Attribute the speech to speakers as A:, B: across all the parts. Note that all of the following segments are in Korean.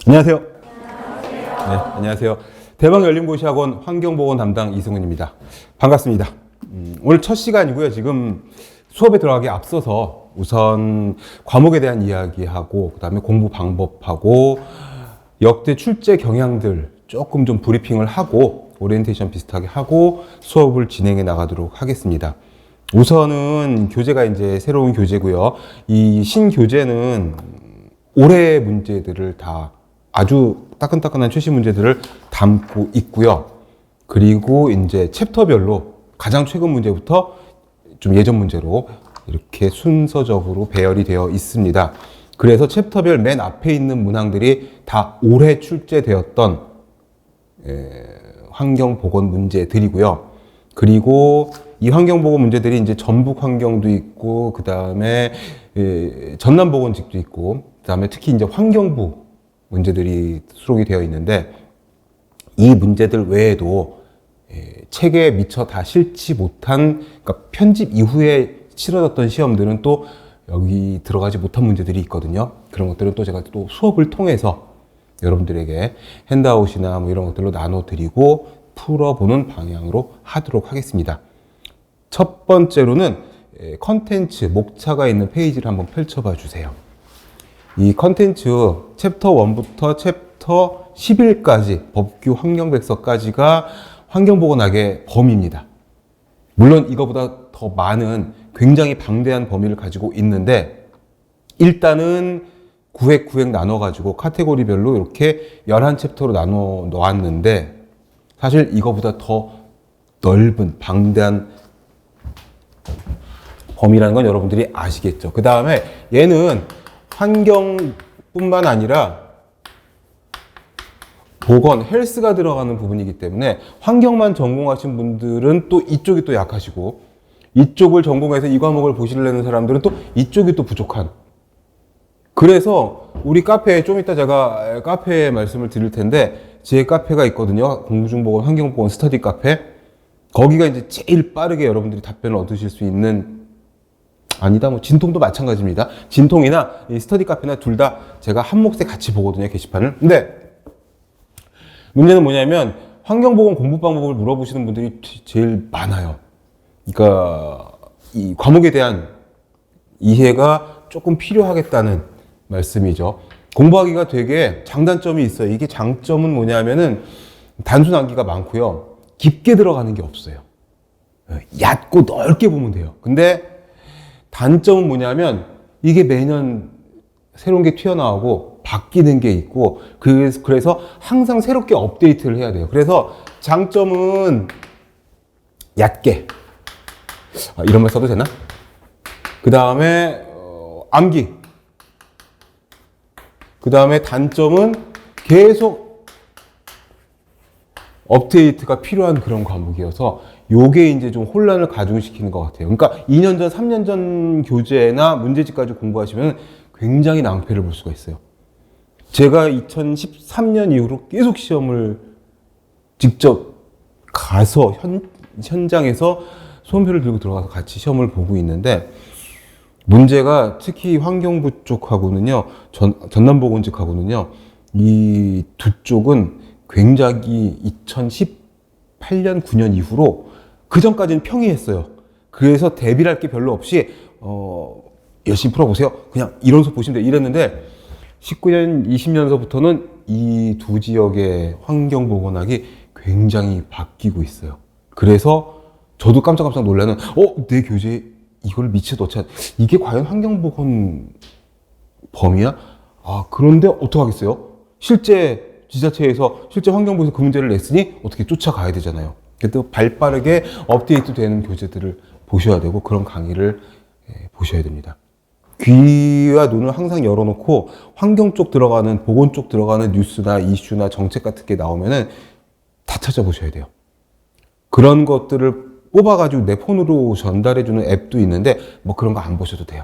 A: 안녕하세요. 네, 안녕하세요. 대방열린고시학원 환경보건 담당 이승훈입니다. 반갑습니다. 오늘 첫 시간이고요. 지금 수업에 들어가기 앞서서 우선 과목에 대한 이야기하고, 그 다음에 공부 방법하고, 역대 출제 경향들 조금 좀 브리핑을 하고, 오리엔테이션 비슷하게 하고 수업을 진행해 나가도록 하겠습니다. 우선은 교재가 이제 새로운 교재고요. 이 신교재는 올해 문제들을 다 아주 따끈따끈한 최신 문제들을 담고 있고요. 그리고 이제 챕터별로 가장 최근 문제부터 좀 예전 문제로 이렇게 순서적으로 배열이 되어 있습니다. 그래서 챕터별 맨 앞에 있는 문항들이 다 올해 출제되었던 환경보건 문제들이고요. 그리고 이 환경보건 문제들이 이제 전북 환경도 있고, 그 다음에 전남보건직도 있고, 그 다음에 특히 이제 환경부 문제들이 수록이 되어 있는데, 이 문제들 외에도 책에 미처 다 실지 못한, 그러니까 편집 이후에 치러졌던 시험들은 또 여기 들어가지 못한 문제들이 있거든요. 그런 것들은 또 제가 또 수업을 통해서 여러분들에게 핸드아웃이나 뭐 이런 것들로 나눠드리고 풀어보는 방향으로 하도록 하겠습니다. 첫 번째로는 컨텐츠, 목차가 있는 페이지를 한번 펼쳐봐 주세요. 이 컨텐츠 챕터 1부터 챕터 11까지 법규 환경백서까지가 환경보건학의 범위입니다. 물론 이거보다 더 많은 굉장히 방대한 범위를 가지고 있는데, 일단은 9획 나눠가지고 카테고리별로 이렇게 11챕터로 나눠 놓았는데, 사실 이거보다 더 넓은 방대한 범위라는 건 여러분들이 아시겠죠. 그 다음에 얘는 환경뿐만 아니라 보건, 헬스가 들어가는 부분이기 때문에 환경만 전공하신 분들은 또 이쪽이 또 약하시고, 이쪽을 전공해서 이 과목을 보시려는 사람들은 또 이쪽이 또 부족한. 그래서 우리 카페에 좀 이따 제가 카페에 말씀을 드릴 텐데, 제 카페가 있거든요. 공중보건, 환경보건 스터디 카페. 거기가 이제 제일 빠르게 여러분들이 답변을 얻으실 수 있는, 아니다, 뭐 진통도 마찬가지입니다. 진통이나 이 스터디 카페나 둘 다 제가 한 몫에 같이 보거든요, 게시판을. 근데 문제는 뭐냐면 환경보건 공부 방법을 물어보시는 분들이 제일 많아요. 그러니까 이 과목에 대한 이해가 조금 필요하겠다는 말씀이죠. 공부하기가 되게 장단점이 있어요. 이게 장점은 뭐냐면은 단순 암기가 많고요. 깊게 들어가는 게 없어요. 얕고 넓게 보면 돼요. 근데 단점은 뭐냐면 이게 매년 새로운 게 튀어나오고 바뀌는 게 있고, 그래서 항상 새롭게 업데이트를 해야 돼요. 그래서 장점은 얕게, 이런 말 써도 되나? 그 다음에 암기. 그 다음에 단점은 계속 업데이트가 필요한 그런 과목이어서 요게 이제 좀 혼란을 가중시키는 것 같아요. 그러니까 2년 전, 3년 전 교재나 문제집까지 공부하시면 굉장히 낭패를 볼 수가 있어요. 제가 2013년 이후로 계속 시험을 직접 가서 현장에서 수험표를 들고 들어가서 같이 시험을 보고 있는데, 문제가 특히 환경부 쪽하고는요, 전남보건직하고는요, 이 두 쪽은 굉장히 2018년, 9년 이후로 그 전까지는 평이했어요. 그래서 대비할 게 별로 없이 열심히 풀어보세요. 그냥 이론서 보시면 돼요. 이랬는데 19년, 20년서부터는 이 두 지역의 환경보건학이 굉장히 바뀌고 있어요. 그래서 저도 깜짝깜짝 놀라는, 내 교재에 이걸 미처 넣지 않, 이게 과연 환경보건 범위야? 그런데 어떡하겠어요? 실제 지자체에서, 실제 환경부에서 그 문제를 냈으니 어떻게 쫓아가야 되잖아요. 그래도 발빠르게 업데이트 되는 교재들을 보셔야 되고, 그런 강의를 보셔야 됩니다. 귀와 눈을 항상 열어놓고 환경 쪽 들어가는, 보건 쪽 들어가는 뉴스나 이슈나 정책 같은 게 나오면은 다 찾아보셔야 돼요. 그런 것들을 뽑아가지고 내 폰으로 전달해주는 앱도 있는데, 뭐 그런 거 안 보셔도 돼요.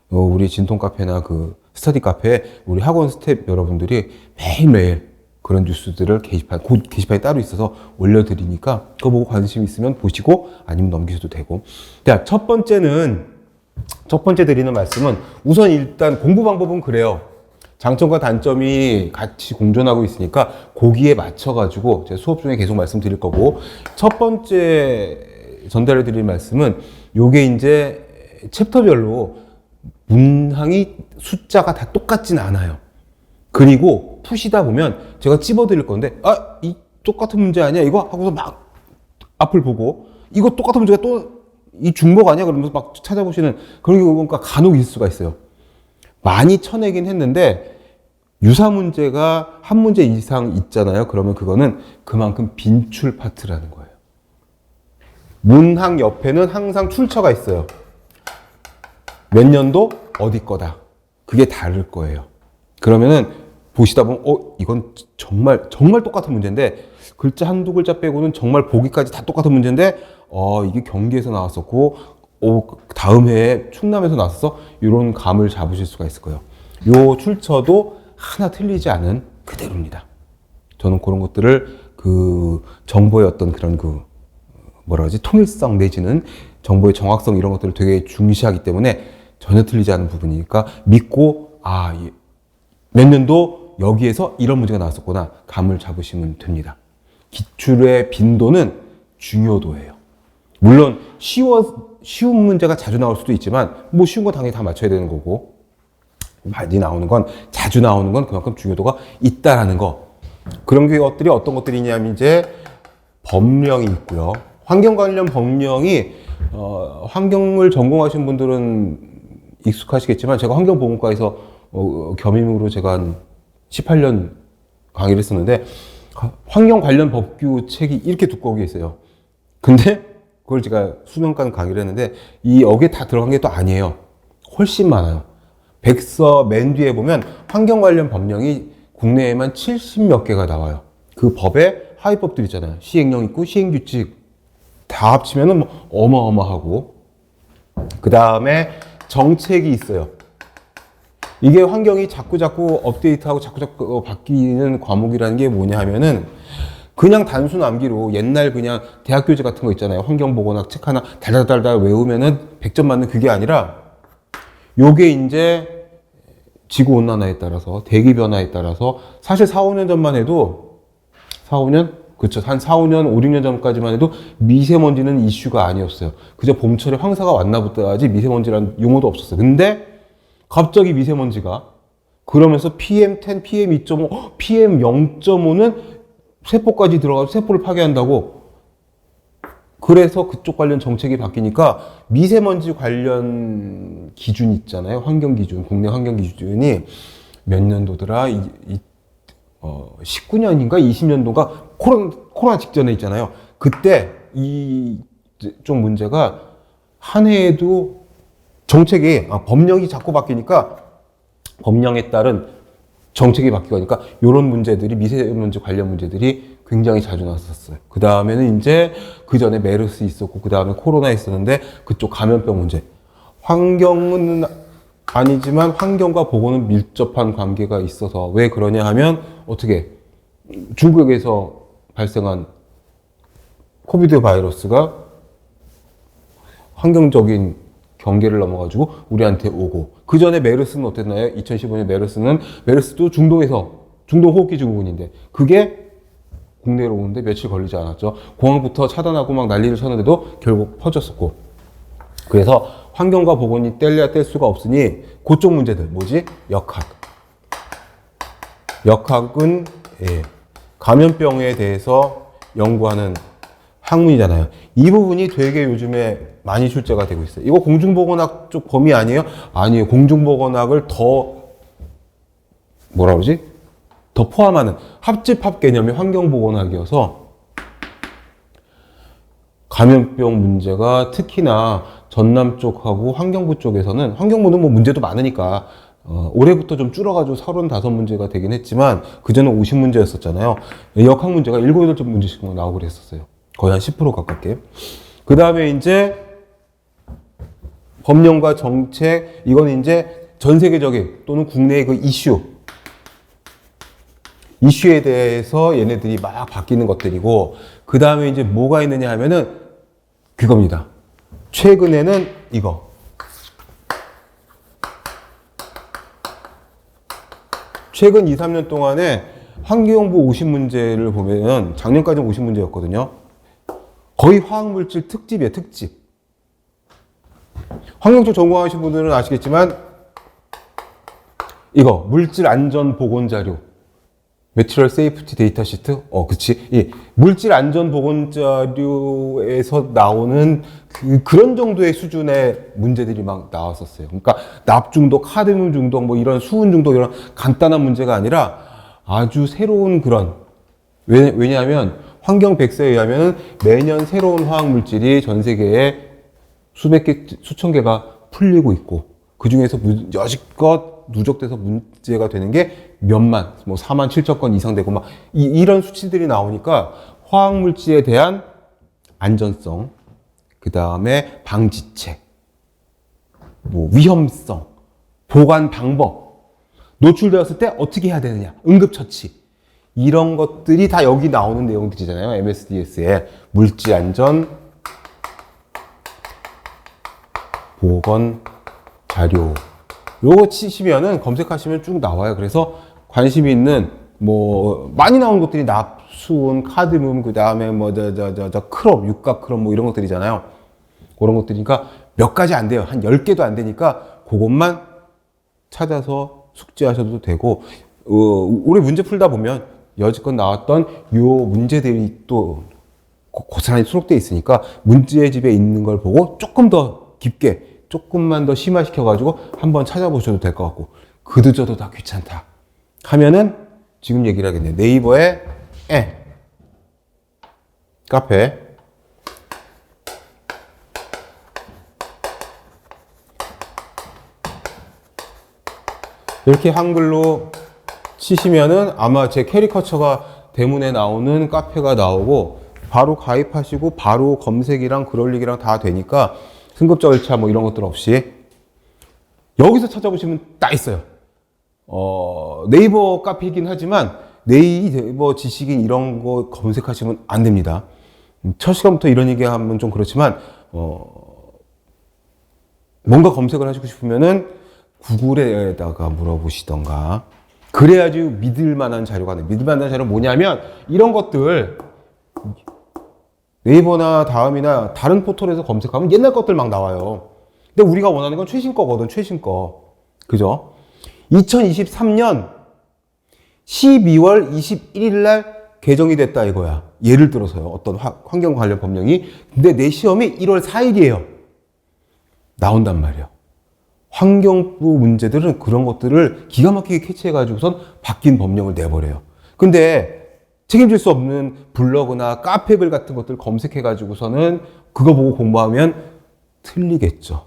A: 우리 진통 카페나 그 스터디 카페에 우리 학원 스텝 여러분들이 매일매일 그런 뉴스들을 게시판이 따로 있어서 올려드리니까 그거 보고 관심 있으면 보시고 아니면 넘기셔도 되고. 자, 첫 번째 드리는 말씀은, 우선 일단 공부 방법은 그래요. 장점과 단점이 같이 공존하고 있으니까 거기에 맞춰가지고 제가 수업 중에 계속 말씀드릴 거고, 첫 번째 전달해 드릴 말씀은 요게 이제 챕터별로 문항이 숫자가 다 똑같진 않아요. 그리고 푸시다 보면 제가 찝어 드릴 건데, 아, 이 똑같은 문제 아니야? 이거? 하고서 막 앞을 보고, 이거 똑같은 문제가 또 이 중복 아니야? 그러면서 막 찾아보시는 그런 경우가 간혹 있을 수가 있어요. 많이 쳐내긴 했는데 유사 문제가 한 문제 이상 있잖아요. 그러면 그거는 그만큼 빈출 파트라는 거예요. 문항 옆에는 항상 출처가 있어요. 몇 년도 어디 거다. 그게 다를 거예요. 그러면은 보시다 보면 이건 정말 똑같은 문제인데 글자 한두 글자 빼고는 정말 보기까지 다 똑같은 문제인데 이게 경기에서 나왔었고 다음 해에 충남에서 나왔어. 이런 감을 잡으실 수가 있을 거예요. 요 출처도 하나 틀리지 않은 그대로입니다. 저는 그런 것들을 그 정보의 어떤 그런 그 뭐라 그러지? 통일성 내지는 정보의 정확성 이런 것들을 되게 중시하기 때문에 전혀 틀리지 않은 부분이니까 믿고 몇 년도 여기에서 이런 문제가 나왔었구나 감을 잡으시면 됩니다. 기출의 빈도는 중요도예요. 물론 쉬운 문제가 자주 나올 수도 있지만 뭐 쉬운 거 당연히 다 맞춰야 되는 거고 많이 나오는 건 자주 나오는 건 그만큼 중요도가 있다라는 거. 그런 것들이 어떤 것들이 있냐면 이제 법령이 있고요. 환경 관련 법령이 환경을 전공하신 분들은 익숙하시겠지만 제가 환경보건과에서 겸임으로 제가 한 18년 강의를 했었는데 환경 관련 법규 책이 이렇게 두꺼운 게 있어요. 근데 그걸 제가 수년간 강의를 했는데 여기에 다 들어간 게 또 아니에요. 훨씬 많아요. 백서 맨 뒤에 보면 환경 관련 법령이 국내에만 70몇 개가 나와요. 그 법에 하위법들 있잖아요. 시행령 있고 시행규칙 다 합치면은 뭐 어마어마하고, 그 다음에 정책이 있어요. 이게 환경이 자꾸 업데이트하고 자꾸 바뀌는 과목이라는 게 뭐냐 하면은 그냥 단순 암기로 옛날 그냥 대학 교재 같은 거 있잖아요. 환경보건학 책 하나 달달달달 외우면은 100점 맞는 그게 아니라 요게 이제 지구온난화에 따라서 대기 변화에 따라서 사실 4, 5년 전만 해도 4, 5년? 그렇죠. 한 4, 5년, 5, 6년 전까지만 해도 미세먼지는 이슈가 아니었어요. 그저 봄철에 황사가 왔나 보다 하지 미세먼지라는 용어도 없었어요. 근데 갑자기 미세먼지가 그러면서 PM10, PM2.5, PM0.5는 세포까지 들어가서 세포를 파괴한다고. 그래서 그쪽 관련 정책이 바뀌니까 미세먼지 관련 기준 있잖아요. 환경 기준, 국내 환경 기준이 몇 년도더라? 19년인가 20년도가 코로나 직전에 있잖아요. 그때 이쪽 문제가 한 해에도 정책이 법령이 자꾸 바뀌니까 법령에 따른 정책이 바뀌고 하니까 이런 문제들이 미세먼지 관련 문제들이 굉장히 자주 나왔었어요. 그 다음에는 이제 그 전에 메르스 있었고 그 다음에 코로나 있었는데 그쪽 감염병 문제. 환경은 아니지만 환경과 보건은 밀접한 관계가 있어서 왜 그러냐 하면 어떻게 중국에서 발생한 코비드 바이러스가 환경적인 경계를 넘어가지고 우리한테 오고 그 전에 메르스는 어땠나요? 2015년 메르스도 중동 호흡기 증후군인데 그게 국내로 오는데 며칠 걸리지 않았죠. 공항부터 차단하고 막 난리를 쳤는데도 결국 퍼졌었고 그래서 환경과 보건이 뗄래야 뗄 수가 없으니 그쪽 문제들 뭐지? 역학은 감염병에 대해서 연구하는 학문이잖아요. 이 부분이 되게 요즘에 많이 출제가 되고 있어요. 이거 공중보건학 쪽 범위 아니에요? 아니에요. 공중보건학을 더 뭐라 그러지? 더 포함하는 합집합 개념의 환경보건학이어서 감염병 문제가 특히나 전남 쪽하고 환경부 쪽에서는 환경부는 뭐 문제도 많으니까 올해부터 좀 줄어가지고 35문제가 되긴 했지만 그전에 50문제였었잖아요. 역학 문제가 7, 8문제씩 나오고 그랬었어요. 거의 한 10% 가깝게. 그 다음에 이제 법령과 정책, 이건 이제 전 세계적인 또는 국내의 그 이슈에 대해서 얘네들이 막 바뀌는 것들이고, 그 다음에 이제 뭐가 있느냐 하면은 그겁니다. 최근에는 이거. 최근 2, 3년 동안에 환경부 50문제를 보면 작년까지는 50문제였거든요. 거의 화학물질 특집이에요, 특집. 환경쪽 전공하신 분들은 아시겠지만 이거 물질 안전 보건 자료, 매트리얼 세이프티 데이터 시트? 그치. 예. 물질 안전 보건 자료에서 나오는 그런 정도의 수준의 문제들이 막 나왔었어요. 그러니까 납 중독, 카드뮴 중독, 뭐 이런 수은 중독 이런 간단한 문제가 아니라 아주 새로운 그런, 왜냐하면 환경 백서에 의하면 매년 새로운 화학 물질이 전 세계에 수백 개, 수천 개가 풀리고 있고, 그 중에서 여지껏 누적돼서 문제가 되는 게 몇만, 뭐 4만 7천 건 이상 되고 막 이런 수치들이 나오니까 화학물질에 대한 안전성, 그 다음에 방지책, 뭐 위험성, 보관 방법, 노출되었을 때 어떻게 해야 되느냐, 응급처치, 이런 것들이 다 여기 나오는 내용들이잖아요. MSDS에 물질 안전 보건 자료, 요거 치시면은 검색하시면 쭉 나와요. 그래서 관심이 있는 뭐 많이 나온 것들이 납수은, 카드뮴, 그 다음에 뭐 크롬, 육각 크롬 뭐 이런 것들이잖아요. 그런 것들이니까 몇 가지 안 돼요. 한 10개도 안 되니까 그것만 찾아서 숙지하셔도 되고, 우리 문제 풀다 보면 여지껏 나왔던 요 문제들이 또 고스란히 수록되어 있으니까 문제집에 있는 걸 보고 조금 더 깊게, 조금만 더 심화시켜가지고 한번 찾아보셔도 될 것 같고, 그드저도 다 귀찮다 하면은 지금 얘기를 하겠네요. 네이버에 카페 이렇게 한글로 치시면은 아마 제 캐리커처가 대문에 나오는 카페가 나오고, 바로 가입하시고 바로 검색이랑 그럴리기랑 다 되니까 승급 절차 뭐 이런 것들 없이 여기서 찾아보시면 다 있어요. 네이버 카페이긴 하지만 네이버 지식인 이런 거 검색하시면 안 됩니다. 첫 시간부터 이런 얘기하면 좀 그렇지만 뭔가 검색을 하시고 싶으면은 구글에다가 물어보시던가, 그래야지 믿을 만한 자료가 나요. 믿을 만한 자료는 뭐냐면 이런 것들 네이버나 다음이나 다른 포털에서 검색하면 옛날 것들 막 나와요. 근데 우리가 원하는 건 최신 거거든, 최신 거. 그죠? 2023년 12월 21일 날 개정이 됐다 이거야. 예를 들어서요. 어떤 환경 관련 법령이. 근데 내 시험이 1월 4일이에요. 나온단 말이야. 환경부 문제들은 그런 것들을 기가 막히게 캐치해가지고선 바뀐 법령을 내버려요. 근데 책임질 수 없는 블로그나 카페글 같은 것들 검색해가지고서는 그거 보고 공부하면 틀리겠죠.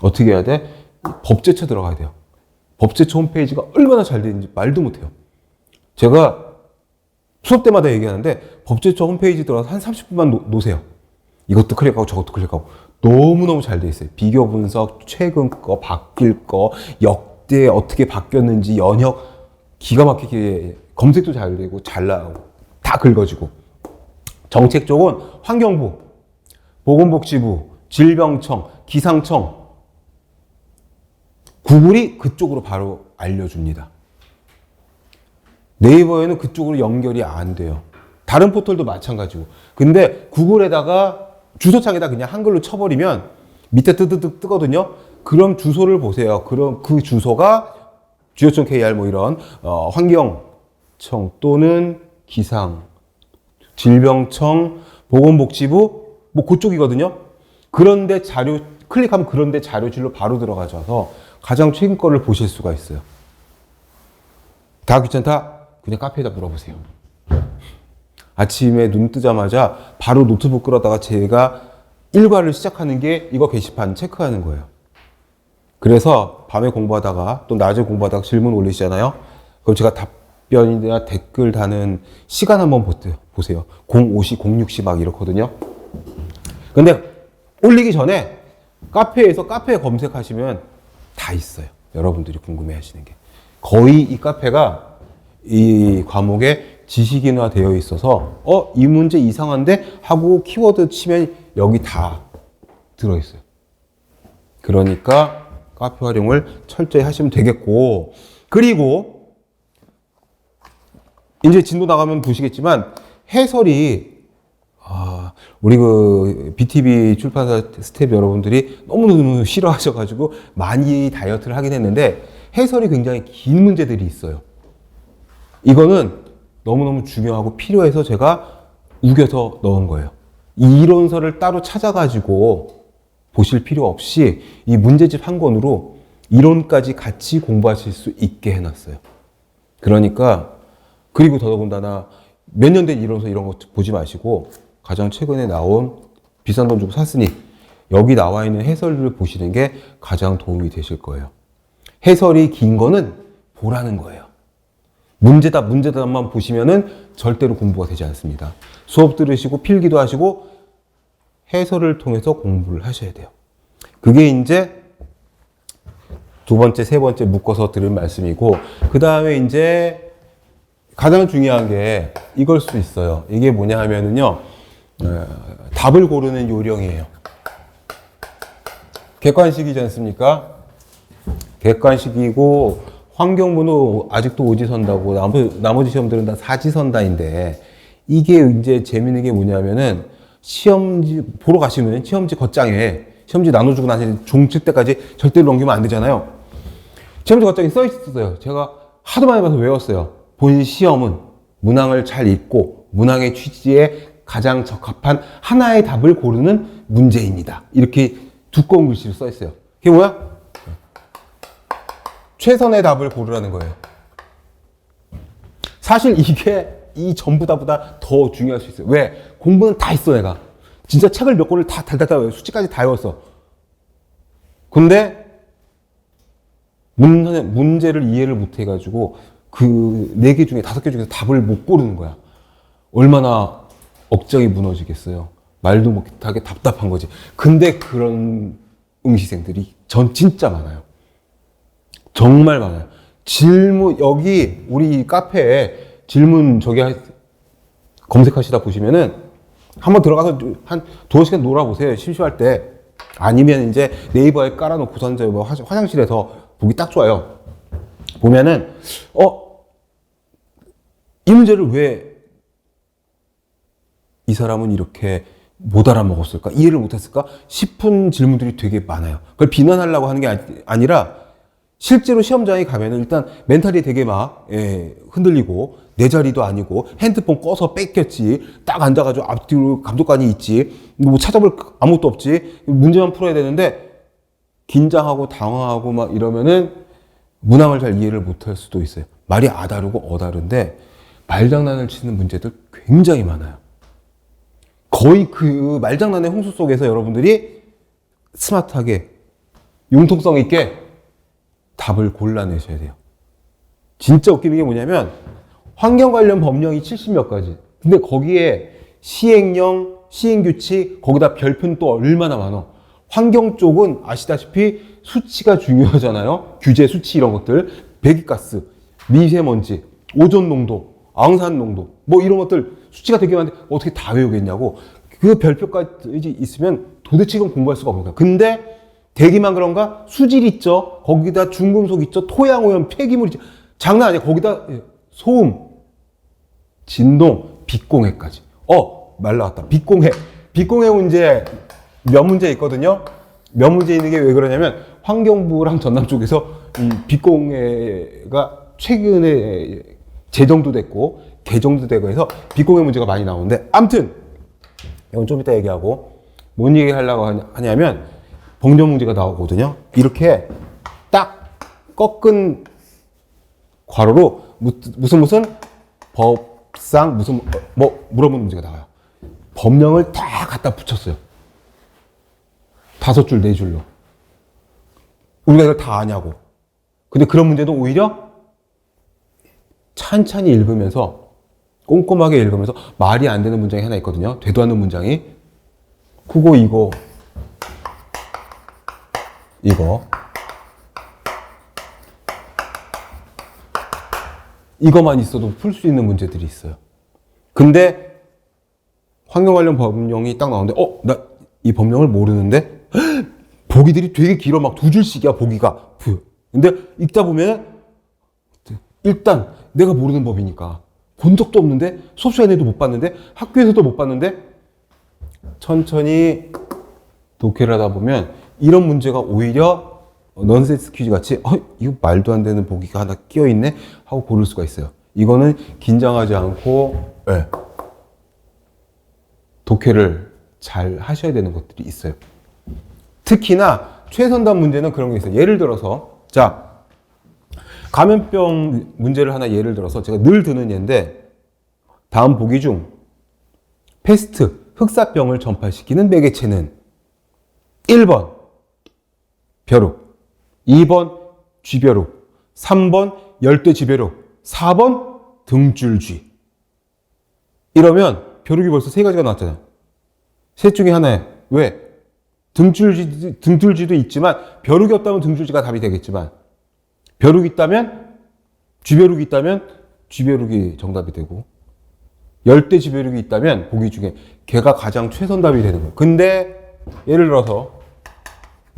A: 어떻게 해야 돼? 법제처 들어가야 돼요. 법제처 홈페이지가 얼마나 잘 되는지 말도 못해요. 제가 수업 때마다 얘기하는데 법제처 홈페이지 들어가서 한 30분만 놓으세요. 이것도 클릭하고 저것도 클릭하고 너무너무 잘 돼 있어요. 비교 분석, 최근 거, 바뀔 거, 역대 어떻게 바뀌었는지, 연역, 기가 막히게 검색도 잘 되고 잘 나오고 다 긁어지고. 정책 쪽은 환경부, 보건복지부, 질병청, 기상청, 구글이 그쪽으로 바로 알려줍니다. 네이버에는 그쪽으로 연결이 안 돼요. 다른 포털도 마찬가지고. 근데 구글에다가 주소창에다 그냥 한글로 쳐버리면 밑에 뜨뜨뜨 뜨거든요. 그럼 주소를 보세요. 그럼 그 주소가 go.kr 뭐 이런 환경청 또는 기상, 질병청, 보건복지부 뭐 그쪽이거든요. 그런데 자료 클릭하면 그런데 자료실로 바로 들어가셔서 가장 최근 거를 보실 수가 있어요. 다 귀찮다? 그냥 카페에다 물어보세요. 아침에 눈 뜨자마자 바로 노트북 끌어다가 제가 일과를 시작하는 게 이거 게시판 체크하는 거예요. 그래서 밤에 공부하다가 또 낮에 공부하다가 질문 올리시잖아요. 그럼 제가 답변이나 댓글 다는 시간 한번 보세요. 05시, 06시 막 이렇거든요. 근데 올리기 전에 카페에서 카페 검색하시면 다 있어요. 여러분들이 궁금해 하시는 게. 거의 이 카페가 이 과목에 지식인화 되어 있어서 이 문제 이상한데 하고 키워드 치면 여기 다 들어있어요. 그러니까 카페 활용을 철저히 하시면 되겠고, 그리고 이제 진도 나가면 보시겠지만 해설이 우리 그 BTV 출판사 스태프 여러분들이 너무너무 싫어하셔가지고 많이 다이어트를 하긴 했는데 해설이 굉장히 긴 문제들이 있어요. 이거는 너무너무 중요하고 필요해서 제가 우겨서 넣은 거예요. 이 이론서를 따로 찾아가지고 보실 필요 없이 이 문제집 한 권으로 이론까지 같이 공부하실 수 있게 해놨어요. 그러니까 그리고 더더군다나 몇 년 된 이론서 이런 거 보지 마시고 가장 최근에 나온 비싼 돈 주고 샀으니 여기 나와 있는 해설을 보시는 게 가장 도움이 되실 거예요. 해설이 긴 거는 보라는 거예요. 문제답만 보시면은 절대로 공부가 되지 않습니다. 수업 들으시고 필기도 하시고 해설을 통해서 공부를 하셔야 돼요. 그게 이제 두 번째, 세 번째 묶어서 들은 말씀이고, 그 다음에 이제 가장 중요한 게 이걸 수도 있어요. 이게 뭐냐 하면은요, 답을 고르는 요령이에요. 객관식이지 않습니까? 객관식이고, 환경문은 아직도 오지선다고, 나머지 시험들은 다 사지선다인데, 이게 이제 재밌는 게 뭐냐면은, 시험지, 보러 가시면 시험지 겉장에, 시험지 나눠주고 나서 종칠 때까지 절대로 넘기면 안 되잖아요. 시험지 겉장에 써 있었어요. 제가 하도 많이 봐서 외웠어요. 본 시험은 문항을 잘 읽고, 문항의 취지에 가장 적합한 하나의 답을 고르는 문제입니다. 이렇게 두꺼운 글씨로 써 있어요. 그게 뭐야? 최선의 답을 고르라는 거예요. 사실 이게 이 전부 다보다 더 중요할 수 있어요. 왜? 공부는 다 했어, 내가. 진짜 책을 몇 권을 다 달달달 외워. 수치까지 다 외웠어. 근데 문제를 이해를 못 해가지고 그 4개 중에 5개 중에서 답을 못 고르는 거야. 얼마나 억장이 무너지겠어요. 말도 못하게 답답한 거지. 근데 그런 응시생들이 전 진짜 많아요. 정말 많아요. 질문, 여기 우리 카페에 질문 검색하시다 보시면은 한번 들어가서 한 2시간 놀아보세요. 심심할 때. 아니면 이제 네이버에 깔아놓고서 이제 뭐 화장실에서 보기 딱 좋아요. 보면은, 이 문제를 왜 이 사람은 이렇게 못 알아먹었을까? 이해를 못했을까? 싶은 질문들이 되게 많아요. 그걸 비난하려고 하는 게 아니라 실제로 시험장에 가면은 일단 멘탈이 되게 흔들리고 내 자리도 아니고 핸드폰 꺼서 뺏겼지. 딱 앉아가지고 앞뒤로 감독관이 있지. 뭐 찾아볼 아무것도 없지. 문제만 풀어야 되는데 긴장하고 당황하고 막 이러면은 문항을 잘 이해를 못할 수도 있어요. 말이 아다르고 어다른데 말장난을 치는 문제들 굉장히 많아요. 거의 그 말장난의 홍수 속에서 여러분들이 스마트하게 융통성 있게 답을 골라내셔야 돼요. 진짜 웃기는 게 뭐냐면 환경 관련 법령이 70몇 가지. 근데 거기에 시행령, 시행규칙, 거기다 별표는 또 얼마나 많아. 환경 쪽은 아시다시피 수치가 중요하잖아요. 규제 수치 이런 것들. 배기가스, 미세먼지, 오존 농도, 앙산 농도 뭐 이런 것들 수치가 되게 많은데 어떻게 다 외우겠냐고. 그 별표까지 있으면 도대체 이건 공부할 수가 없는 거야. 근데 대기만 그런가? 수질 있죠. 거기다 중금속 있죠. 토양오염, 폐기물 있죠. 장난 아니야. 거기다 소음, 진동, 빛공해까지. 말 나왔다. 빛공해 문제 몇 문제 있거든요. 몇 문제 있는 게 왜 그러냐면 환경부랑 전남 쪽에서 이 빛공해가 최근에 재정도 됐고 개정도 되고 해서 빛공해 문제가 많이 나오는데 아무튼 이건 좀 이따 얘기하고 뭔 얘기 하려고 하냐면 법령 문제가 나오거든요. 이렇게 딱 꺾은 괄호로 무슨 법상 무슨 뭐 물어보는 문제가 나와요. 법령을 다 갖다 붙였어요. 5줄, 4줄로. 우리가 이걸 다 아냐고. 근데 그런 문제도 오히려 찬찬히 읽으면서 꼼꼼하게 읽으면서 말이 안 되는 문장이 하나 있거든요. 되도 않는 문장이. 그거 이거 이거만 있어도 풀 수 있는 문제들이 있어요. 근데 환경 관련 법령이 딱 나오는데 나 이 법령을 모르는데 보기들이 되게 길어. 막 2줄씩이야 보기가. 근데 읽다 보면 일단 내가 모르는 법이니까 본 적도 없는데, 수업 시간에도 못 봤는데, 학교에서도 못 봤는데, 천천히 독해를 하다 보면 이런 문제가 오히려 넌센스 퀴즈 같이 이거 말도 안 되는 보기가 하나 끼어있네 하고 고를 수가 있어요. 이거는 긴장하지 않고 독해를 잘 하셔야 되는 것들이 있어요. 특히나 최선답 문제는 그런 게 있어요. 예를 들어서 자, 감염병 문제를 하나 예를 들어서 제가 늘 드는 예인데, 다음 보기 중 패스트, 흑사병을 전파시키는 매개체는 1번 벼룩, 2번 쥐벼룩, 3번 열대쥐벼룩, 4번 등줄쥐. 이러면 벼룩이 벌써 세 가지가 나왔잖아요. 셋 중에 하나에 왜? 등줄쥐도 있지만, 벼룩이 없다면 등줄쥐가 답이 되겠지만, 벼룩이 있다면, 쥐벼룩이 있다면 쥐벼룩이 정답이 되고, 열대쥐벼룩이 있다면 보기 중에 걔가 가장 최선답이 되는 거예요. 근데 예를 들어서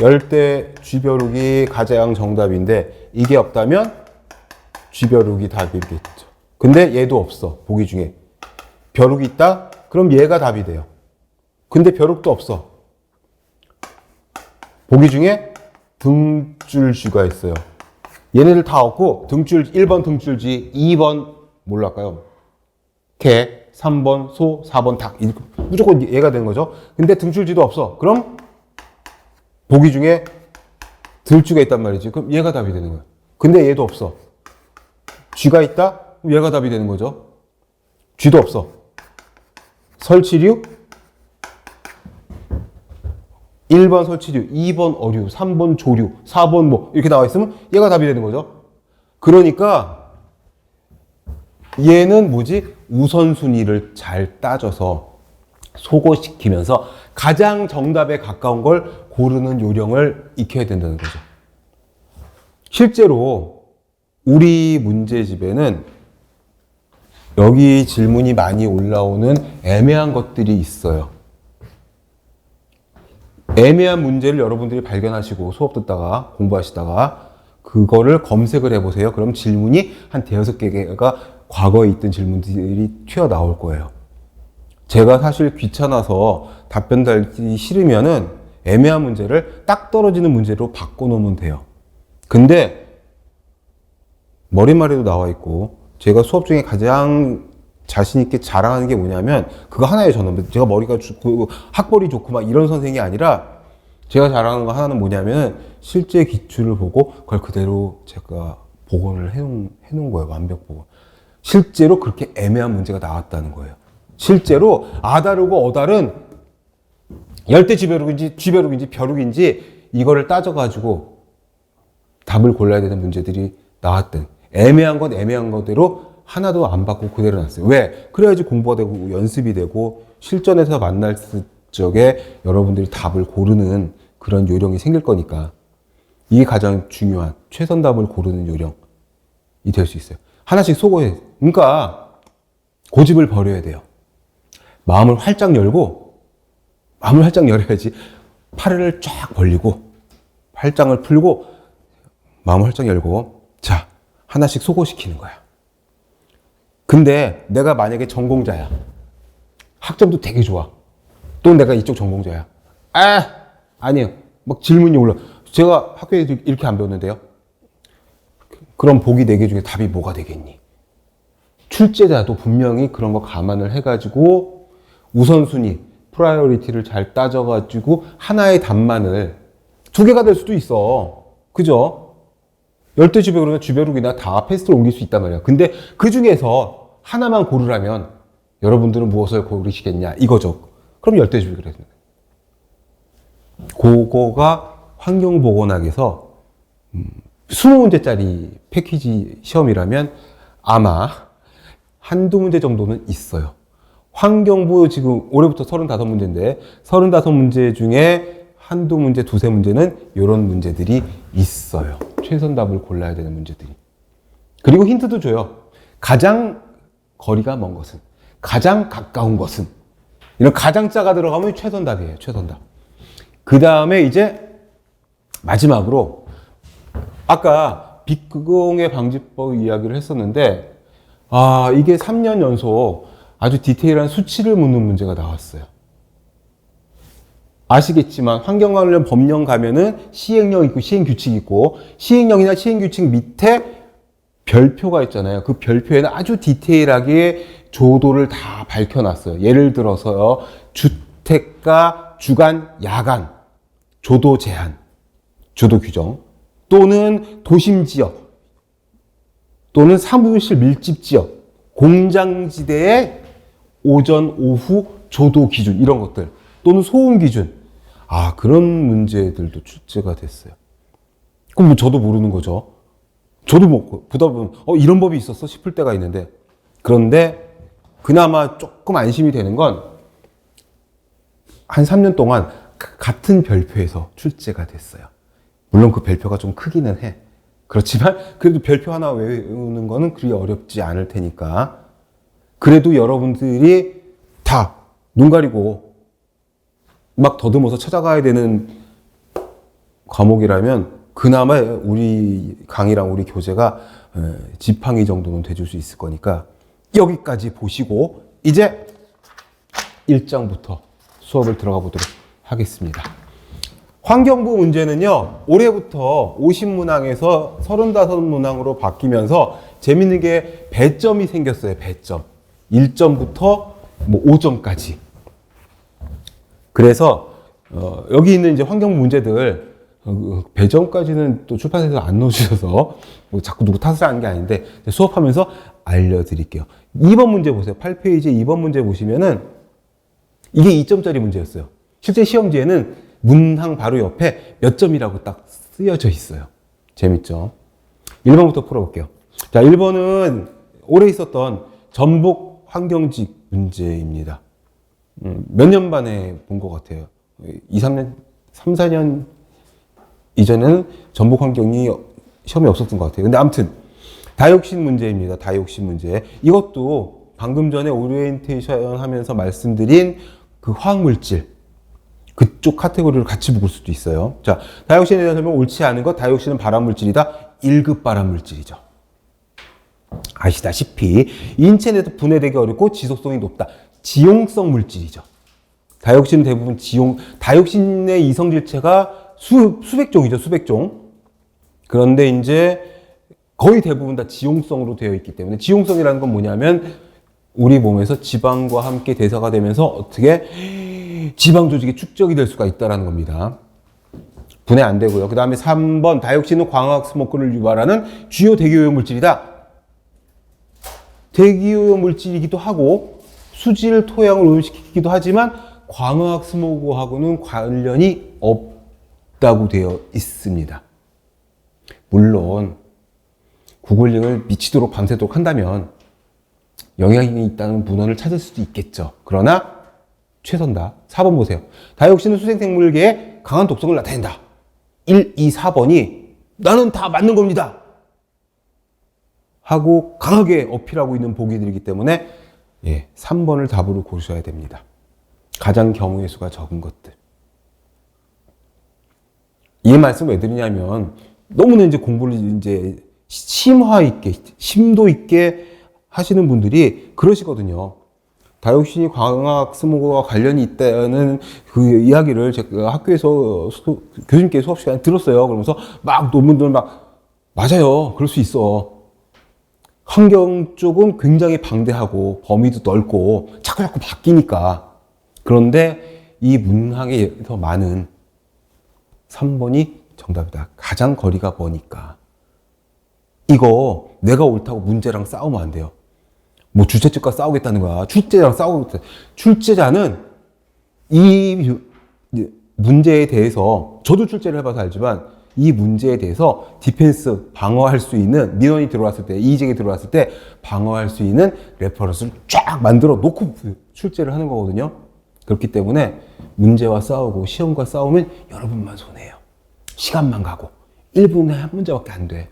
A: 열대쥐벼룩이 가장 정답인데 이게 없다면 쥐벼룩이 답이겠죠. 근데 얘도 없어. 보기 중에 벼룩이 있다? 그럼 얘가 답이 돼요. 근데 벼룩도 없어. 보기 중에 등줄쥐가 있어요. 얘네들 다 없고 1번 등줄쥐, 2번 뭘로 할까요? 개, 3번 소, 4번 닭. 무조건 얘가 되는 거죠. 근데 등줄쥐도 없어. 그럼 보기 중에 들쥐가 있단 말이지. 그럼 얘가 답이 되는 거야. 근데 얘도 없어. 쥐가 있다? 그럼 얘가 답이 되는 거죠. 쥐도 없어. 설치류? 1번 설치류, 2번 어류, 3번 조류, 4번 뭐 이렇게 나와 있으면 얘가 답이 되는 거죠. 그러니까 얘는 뭐지? 우선순위를 잘 따져서 소거시키면서 가장 정답에 가까운 걸 고르는 요령을 익혀야 된다는 거죠. 실제로 우리 문제집에는 여기 질문이 많이 올라오는 애매한 것들이 있어요. 애매한 문제를 여러분들이 발견하시고 수업 듣다가 공부하시다가 그거를 검색을 해보세요. 그럼 질문이 한 대여섯 개가 과거에 있던 질문들이 튀어나올 거예요. 제가 사실 귀찮아서 답변 달기 싫으면은 애매한 문제를 딱 떨어지는 문제로 바꿔놓으면 돼요. 근데 머릿말에도 나와 있고 제가 수업 중에 가장 자신 있게 자랑하는 게 뭐냐면 그거 하나예요. 저는 제가 머리가 좋고 학벌이 좋고 막 이런 선생이 아니라 제가 자랑하는 거 하나는 뭐냐면 실제 기출을 보고 그걸 그대로 제가 복원을 해놓은 거예요. 완벽 복원. 실제로 그렇게 애매한 문제가 나왔다는 거예요. 실제로 아다르고 어다른 열대쥐벼룩인지 쥐벼룩인지 벼룩인지 이거를 따져가지고 답을 골라야 되는 문제들이 나왔던, 애매한 건 애매한 거대로 하나도 안 받고 그대로 놨어요. 왜? 그래야지 공부가 되고 연습이 되고 실전에서 만날 적에 여러분들이 답을 고르는 그런 요령이 생길 거니까 이게 가장 중요한 최선답을 고르는 요령이 될 수 있어요. 하나씩 소거해. 그러니까 고집을 버려야 돼요. 마음을 활짝 열어야지. 팔을 쫙 벌리고 팔짱을 풀고 마음을 활짝 열고 자, 하나씩 소거시키는 거야. 근데 내가 만약에 전공자야. 학점도 되게 좋아. 또 내가 이쪽 전공자야. 아니에요. 막 질문이 올라. 제가 학교에서 이렇게 안 배웠는데요. 그럼 보기 4개 중에 답이 뭐가 되겠니? 출제자도 분명히 그런 거 감안을 해가지고 우선순위, 프라이어리티를 잘 따져가지고 하나의 답만을 2개가 될 수도 있어. 그죠? 열대쥐벼룩이나 쥐벼룩이나 다 패스트로 옮길 수 있단 말이야. 근데 그 중에서 하나만 고르라면 여러분들은 무엇을 고르시겠냐 이거죠. 그럼 열대쥐벼룩이 되는 거예요. 그거가 환경보건학에서 20문제짜리 패키지 시험이라면 아마 한두 문제 정도는 있어요. 환경부 지금 올해부터 35문제인데 35문제 중에 한두 문제, 두세 문제는 이런 문제들이 있어요. 최선답을 골라야 되는 문제들이. 그리고 힌트도 줘요. 가장 거리가 먼 것은, 가장 가까운 것은. 이런 가장자가 들어가면 최선답이에요. 최선답. 그 다음에 이제 마지막으로 아까 비공해 방지법 이야기를 했었는데 이게 3년 연속 아주 디테일한 수치를 묻는 문제가 나왔어요. 아시겠지만 환경 관련 법령 가면은 시행령 있고 시행규칙 있고, 시행령이나 시행규칙 밑에 별표가 있잖아요. 그 별표에는 아주 디테일하게 조도를 다 밝혀놨어요. 예를 들어서요, 주택가 주간 야간 조도 제한, 조도 규정, 또는 도심지역, 또는 사무실 밀집지역, 공장지대의 오전, 오후 조도 기준, 이런 것들, 또는 소음 기준. 그런 문제들도 출제가 됐어요. 그럼 뭐 저도 모르는 거죠. 저도 뭐 보다 보면 이런 법이 있었어 싶을 때가 있는데, 그런데 그나마 조금 안심이 되는 건 한 3년 동안 같은 별표에서 출제가 됐어요. 물론 그 별표가 좀 크기는 해. 그렇지만 그래도 별표 하나 외우는 거는 그리 어렵지 않을 테니까, 그래도 여러분들이 다 눈 가리고 막 더듬어서 찾아가야 되는 과목이라면 그나마 우리 강의랑 우리 교재가 지팡이 정도는 돼줄 수 있을 거니까 여기까지 보시고 이제 1장부터 수업을 들어가 보도록 하겠습니다. 환경부 문제는요, 올해부터 50문항에서 35문항으로 바뀌면서 재밌는 게 배점이 생겼어요. 배점 1점부터 뭐 5점까지. 그래서 여기 있는 이제 환경 문제들 배점까지는 또 출판사에서 안 넣어주셔서 뭐 자꾸 누구 탓을 하는 게 아닌데 수업하면서 알려드릴게요. 2번 문제 보세요. 8페이지 2번 문제 보시면은 이게 2점짜리 문제였어요. 실제 시험지에는 문항 바로 옆에 몇 점이라고 딱 쓰여져 있어요. 재밌죠? 1번부터 풀어볼게요. 자, 1번은 올해 있었던 전북 환경직 문제입니다. 몇 년 만에 본 것 같아요. 3, 4년 이전에는 전북 환경이 시험에 없었던 것 같아요. 근데 아무튼 다이옥신 문제입니다. 다이옥신 문제. 이것도 방금 전에 오리엔테이션 하면서 말씀드린 그 화학물질, 그쪽 카테고리를 같이 묶을 수도 있어요. 자, 다이옥신에 대한 설명 옳지 않은 것. 다이옥신은 발암물질이다. 1급 발암물질이죠. 아시다시피 인체 내에서 분해되기 어렵고 지속성이 높다. 지용성 물질이죠. 다이옥신은 대부분 다이옥신의 이성질체가 수백 종이죠. 수백 종. 그런데 이제 거의 대부분 다 지용성으로 되어 있기 때문에, 지용성이라는 건 뭐냐면 우리 몸에서 지방과 함께 대사가 되면서 어떻게 지방 조직이 축적이 될 수가 있다는 겁니다. 분해 안 되고요. 그 다음에 3번, 다이옥신은 광학 스모크를 유발하는 주요 대기오염 물질이다. 대기오염 물질이기도 하고 수질, 토양을 오염시키기도 하지만 광학 스모그하고는 관련이 없다고 되어 있습니다. 물론 구글링을 미치도록 밤새도록 한다면 영향이 있다는 문헌을 찾을 수도 있겠죠. 그러나 최선다. 4번 보세요. 다이옥신은 수생생물계에 강한 독성을 나타낸다. 1, 2, 4번이 나는 다 맞는 겁니다 하고 강하게 어필하고 있는 보기들이기 때문에 3번을 답으로 고르셔야 됩니다. 가장 경우의 수가 적은 것들. 이 말씀 왜 드리냐면 너무나 이제 공부를 이제 심화 있게, 심도 있게 하시는 분들이 그러시거든요. 다이옥신이 광학 스모그와 관련이 있다는 그 이야기를 제가 학교에서 교수님께 수업 시간에 들었어요. 그러면서 막 논문들 막 맞아요. 그럴 수 있어. 환경 쪽은 굉장히 방대하고 범위도 넓고 자꾸 바뀌니까. 그런데 이 문항에 더 많은 3번이 정답이다. 가장 거리가 머니까. 이거 내가 옳다고 문제랑 싸우면 안 돼요. 뭐 주최 측과 싸우겠다는 거야. 출제자랑 싸우겠다. 출제자는 이 문제에 대해서, 저도 출제를 해봐서 알지만 이 문제에 대해서 디펜스, 방어할 수 있는, 민원이 들어왔을 때, 이의제기 들어왔을 때 방어할 수 있는 레퍼런스를 쫙 만들어 놓고 출제를 하는 거거든요. 그렇기 때문에 문제와 싸우고 시험과 싸우면 여러분만 손해예요. 시간만 가고 1분에 한 문제밖에 안 돼.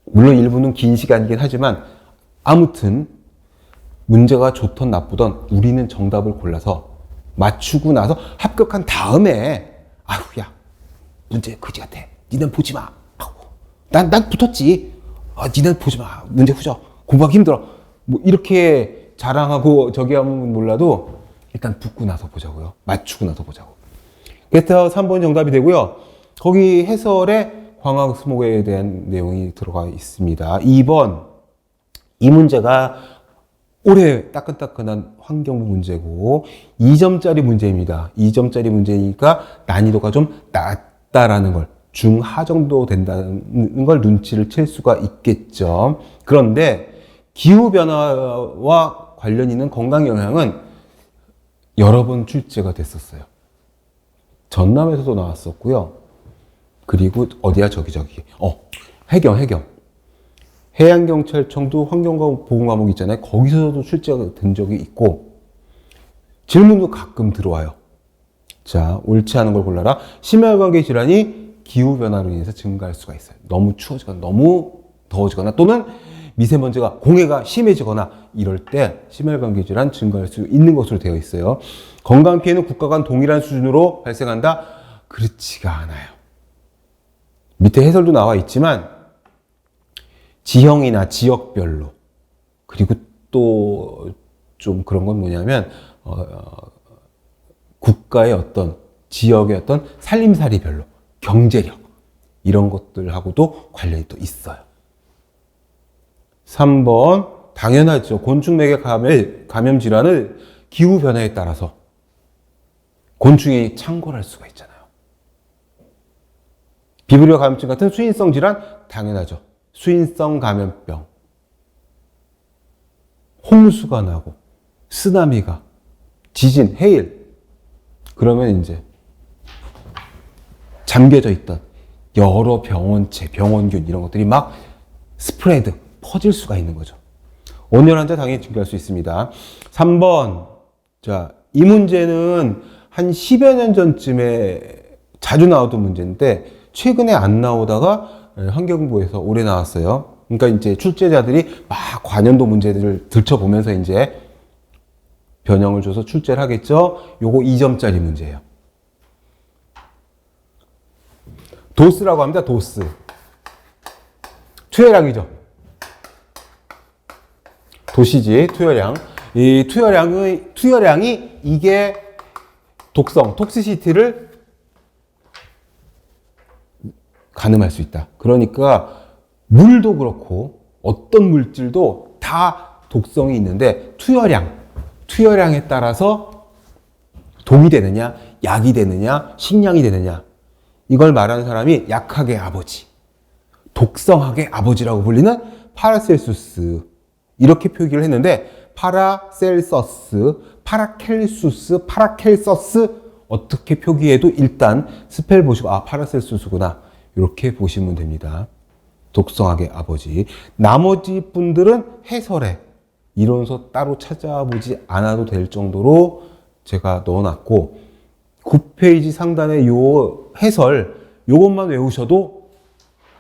A: 물론 1분은 긴 시간이긴 하지만 아무튼 문제가 좋던 나쁘던 우리는 정답을 골라서 맞추고 나서 합격한 다음에 아휴 야 문제 그지 같아. 니는 보지 마. 난 붙었지. 니는 보지 마. 문제 후져. 공부하기 힘들어. 뭐 이렇게 자랑하고 저기 하면 몰라도 일단 붙고 나서 보자고요. 맞추고 나서 보자고. 그래서 3번 정답이 되고요. 거기 해설에 광학 스모그에 대한 내용이 들어가 있습니다. 2번, 이 문제가 올해 따끈따끈한 환경 문제고 2점짜리 문제입니다. 2점짜리 문제니까 난이도가 좀 낮다라는 걸, 중하 정도 된다는 걸 눈치를 챌 수가 있겠죠. 그런데 기후변화와 관련 있는 건강 영향은 여러 번 출제가 됐었어요. 전남에서도 나왔었고요. 그리고 어디야? 저기. 해경. 해양경찰청도 환경보건 과목 있잖아요. 거기서도 출제가 된 적이 있고, 질문도 가끔 들어와요. 자, 옳지 않은 걸 골라라. 심혈관계 질환이 기후변화로 인해서 증가할 수가 있어요. 너무 추워지거나, 너무 더워지거나, 또는 미세먼지가, 공해가 심해지거나, 이럴 때 심혈관계 질환 증가할 수 있는 것으로 되어 있어요. 건강 피해는 국가 간 동일한 수준으로 발생한다? 그렇지가 않아요. 밑에 해설도 나와 있지만, 지형이나 지역별로, 그리고 또 좀 그런 건 뭐냐면 국가의 어떤 지역의 어떤 살림살이별로, 경제력, 이런 것들하고도 관련이 또 있어요. 3번, 당연하죠. 곤충맥의 감염 질환을 기후변화에 따라서 곤충이 창궐할 수가 있잖아요. 비브리오 감염증 같은 수인성 질환 당연하죠. 수인성 감염병, 홍수가 나고 쓰나미가, 지진, 해일, 그러면 이제 잠겨져 있던 여러 병원체, 병원균 이런 것들이 막 스프레드, 퍼질 수가 있는 거죠. 온열 환자 당연히 증가할 수 있습니다. 3번, 자, 이 문제는 한 10여 년 전쯤에 자주 나오던 문제인데 최근에 안 나오다가 환경부에서 올해 나왔어요. 그러니까 이제 출제자들이 막 관연도 문제들을 들춰보면서 이제 변형을 줘서 출제를 하겠죠. 요거 2점짜리 문제예요. 도스라고 합니다. 도스. 투여량이죠. 도시지, 투여량. 이 투여량이 이게 독성, 톡시시티를 가늠할 수 있다. 그러니까 물도 그렇고 어떤 물질도 다 독성이 있는데 투여량에 따라서 독이 되느냐, 약이 되느냐, 식량이 되느냐, 이걸 말하는 사람이 약학의 아버지, 독성학의 아버지라고 불리는 파라셀수스, 이렇게 표기를 했는데 파라셀서스, 파라켈수스, 파라켈서스 어떻게 표기해도 일단 스펠 보시고 아 파라셀수스구나 이렇게 보시면 됩니다. 독성학의 아버지. 나머지 분들은 해설에 이론서 따로 찾아보지 않아도 될 정도로 제가 넣어놨고 9페이지 상단에 요 해설 요것만 외우셔도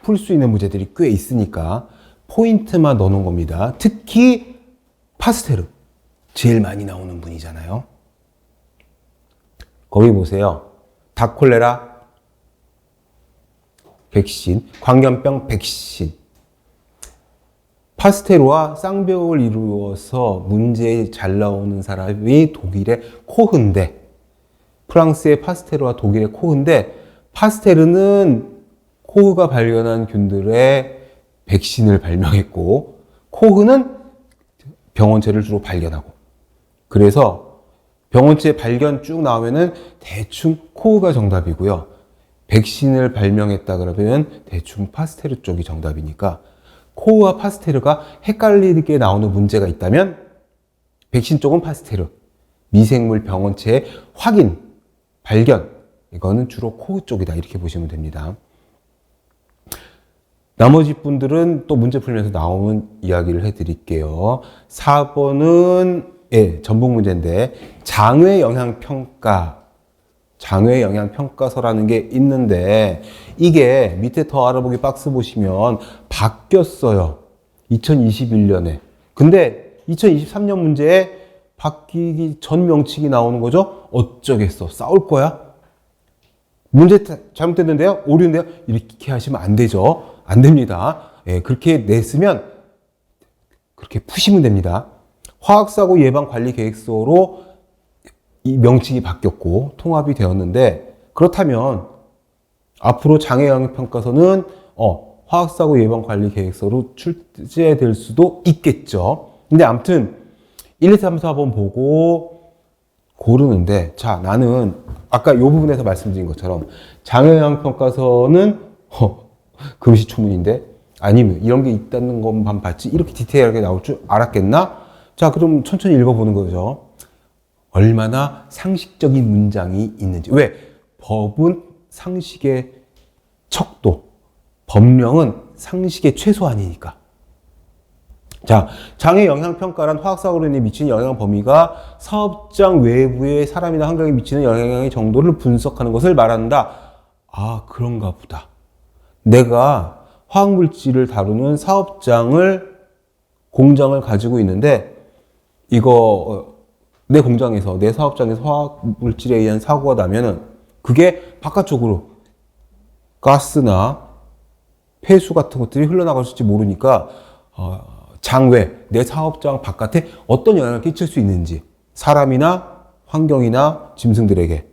A: 풀 수 있는 문제들이 꽤 있으니까 포인트만 넣어놓은 겁니다. 특히 파스테르 제일 많이 나오는 분이잖아요. 거기 보세요. 닭콜레라 백신, 광견병 백신. 파스테르와 쌍벽을 이루어서 문제에 잘 나오는 사람이 독일의 코흐인데, 프랑스의 파스테르와 독일의 코흐인데, 파스테르는 코흐가 발견한 균들의 백신을 발명했고, 코흐는 병원체를 주로 발견하고. 그래서 병원체 발견 쭉 나오면은 대충 코흐가 정답이고요. 백신을 발명했다 그러면 대충 파스테르 쪽이 정답이니까 코흐와 파스테르가 헷갈리게 나오는 문제가 있다면 백신 쪽은 파스테르, 미생물 병원체의 확인, 발견, 이거는 주로 코흐 쪽이다 이렇게 보시면 됩니다. 나머지 분들은 또 문제 풀면서 나오는 이야기를 해드릴게요. 4번은 전북 문제인데 장외 영향 평가, 장외 영향 평가서라는 게 있는데 이게 밑에 더 알아보기 박스 보시면 바뀌었어요. 2021년에. 근데 2023년 문제에 바뀌기 전 명칭이 나오는 거죠. 어쩌겠어. 싸울 거야? 문제 잘못됐는데요? 오류인데요? 이렇게 하시면 안 되죠. 안 됩니다. 예, 그렇게 냈으면 그렇게 푸시면 됩니다. 화학사고 예방 관리 계획서로 이 명칭이 바뀌었고 통합이 되었는데, 그렇다면 앞으로 장애 영향 평가서는 화학사고 예방 관리 계획서로 출제될 수도 있겠죠. 근데 아무튼 1, 2, 3, 4번 보고 고르는데, 자, 나는 아까 이 부분에서 말씀드린 것처럼 장애 영향 평가서는 금시초문인데, 아니면 이런 게 있다는 것만 봤지 이렇게 디테일하게 나올 줄 알았겠나? 자, 그럼 천천히 읽어보는 거죠. 얼마나 상식적인 문장이 있는지. 왜? 법은 상식의 척도, 법령은 상식의 최소한이니까. 자, 장애 영향 평가란 화학사고로 인해 미치는 영향 범위가 사업장 외부의 사람이나 환경에 미치는 영향의 정도를 분석하는 것을 말한다. 아, 그런가 보다. 내가 화학물질을 다루는 공장을 가지고 있는데, 이거 내 공장에서, 내 사업장에서 화학물질에 의한 사고가 나면은 그게 바깥쪽으로 가스나 폐수 같은 것들이 흘러나갈 수 있을지 모르니까 장외, 내 사업장 바깥에 어떤 영향을 끼칠 수 있는지, 사람이나 환경이나 짐승들에게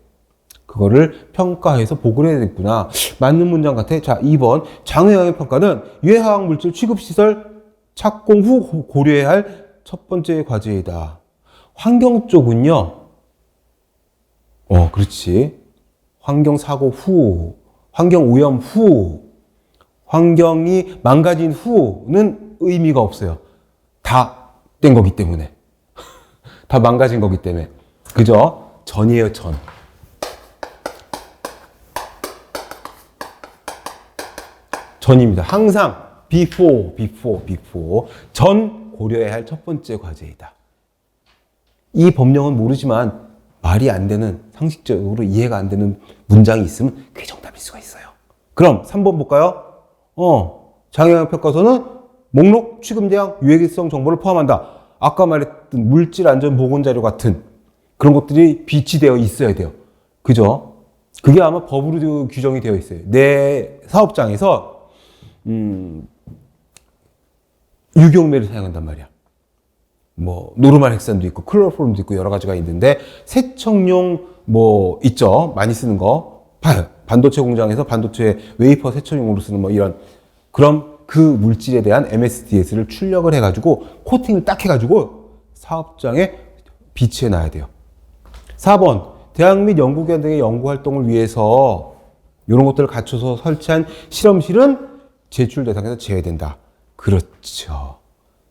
A: 그거를 평가해서 보고를 해야 되겠구나. 맞는 문장 같아. 자, 2번. 장애 영향 평가는 유해화학물질 취급시설 착공 후 고려해야 할 첫 번째 과제이다. 환경 쪽은요, 그렇지. 환경 사고 후, 환경 오염 후, 환경이 망가진 후는 의미가 없어요. 다 된 거기 때문에. 다 망가진 거기 때문에. 그죠? 전이에요, 전. 전입니다. 항상 before. 전 고려해야 할 첫 번째 과제이다. 이 법령은 모르지만 말이 안 되는, 상식적으로 이해가 안 되는 문장이 있으면 그게 정답일 수가 있어요. 그럼 3번 볼까요? 장애영향 평가서는 목록, 취급대항, 유해성 정보를 포함한다. 아까 말했던 물질안전보건자료 같은 그런 것들이 비치되어 있어야 돼요. 그죠? 그게 아마 법으로 규정이 되어 있어요. 내 사업장에서 유경매를 사용한단 말이야. 뭐 노르말 헥산도 있고 클로로폼도 있고 여러 가지가 있는데, 세척용 있죠. 많이 쓰는 거. 반도체 공장에서 반도체 웨이퍼 세척용으로 쓰는 이런, 그럼 그 물질에 대한 MSDS를 출력을 해가지고 코팅을 딱 해가지고 사업장에 비치해 놔야 돼요. 4번. 대학 및 연구기관 등의 연구활동을 위해서 이런 것들을 갖춰서 설치한 실험실은 제출 대상에서 제외된다. 그렇죠.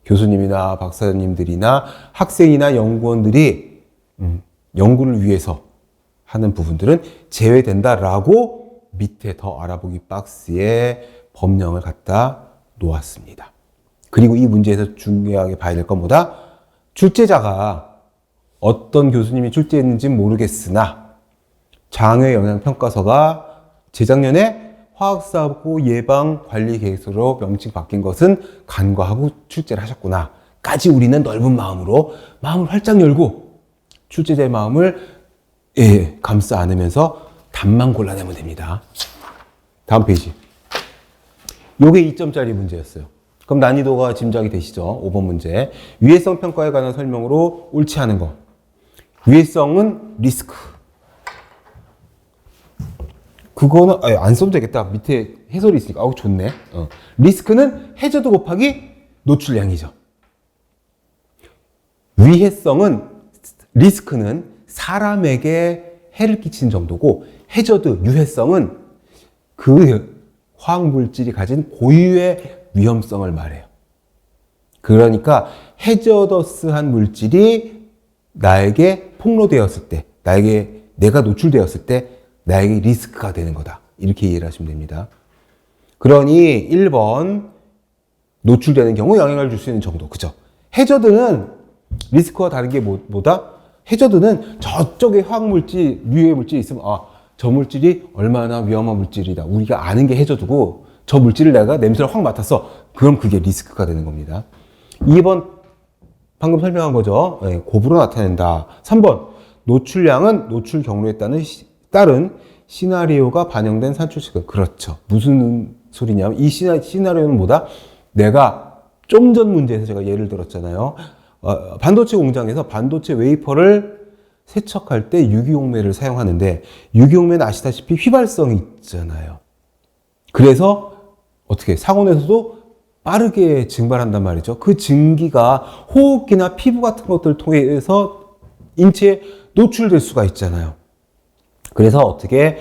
A: 교수님이나 박사님들이나 학생이나 연구원들이 연구를 위해서 하는 부분들은 제외된다라고 밑에 더 알아보기 박스에 법령을 갖다 놓았습니다. 그리고 이 문제에서 중요하게 봐야 될 건 뭐다? 출제자가 어떤 교수님이 출제했는지는 모르겠으나 장애 영향 평가서가 재작년에 화학사고 예방 관리 계획서로 명칭 바뀐 것은 간과하고 출제를 하셨구나 까지 우리는 넓은 마음으로 마음을 활짝 열고 출제자의 마음을 감싸 안으면서 답만 골라내면 됩니다. 다음 페이지. 요게 2점짜리 문제였어요. 그럼 난이도가 짐작이 되시죠? 5번 문제. 위해성 평가에 관한 설명으로 옳지 않은 거. 위해성은 리스크. 그거는 안 써도 되겠다. 밑에 해설이 있으니까. 좋네. 리스크는 해저드 곱하기 노출량이죠. 위해성은, 리스크는 사람에게 해를 끼치는 정도고, 해저드, 유해성은 그 화학물질이 가진 고유의 위험성을 말해요. 그러니까 해저더스한 물질이 나에게 폭로되었을 때, 내가 노출되었을 때 나에게 리스크가 되는 거다. 이렇게 이해를 하시면 됩니다. 그러니 1번 노출되는 경우 영향을 줄 수 있는 정도. 그죠? 해저드는 리스크와 다른 게 뭐다? 해저드는 저쪽에 화학물질, 유해 물질이 있으면 저 물질이 얼마나 위험한 물질이다. 우리가 아는 게 해저드고, 저 물질을 내가 냄새를 확 맡았어. 그럼 그게 리스크가 되는 겁니다. 2번 방금 설명한 거죠. 곱으로 나타낸다. 3번 노출량은 노출 경로에 따른 시나리오가 반영된 산출 시간. 그렇죠. 무슨 소리냐면 이 시나리오는 뭐다? 내가 좀 전 문제에서 제가 예를 들었잖아요. 반도체 공장에서 반도체 웨이퍼를 세척할 때 유기용매를 사용하는데 유기용매는 아시다시피 휘발성이 있잖아요. 그래서 어떻게 상온에서도 빠르게 증발한단 말이죠. 그 증기가 호흡기나 피부 같은 것들을 통해서 인체에 노출될 수가 있잖아요. 그래서 어떻게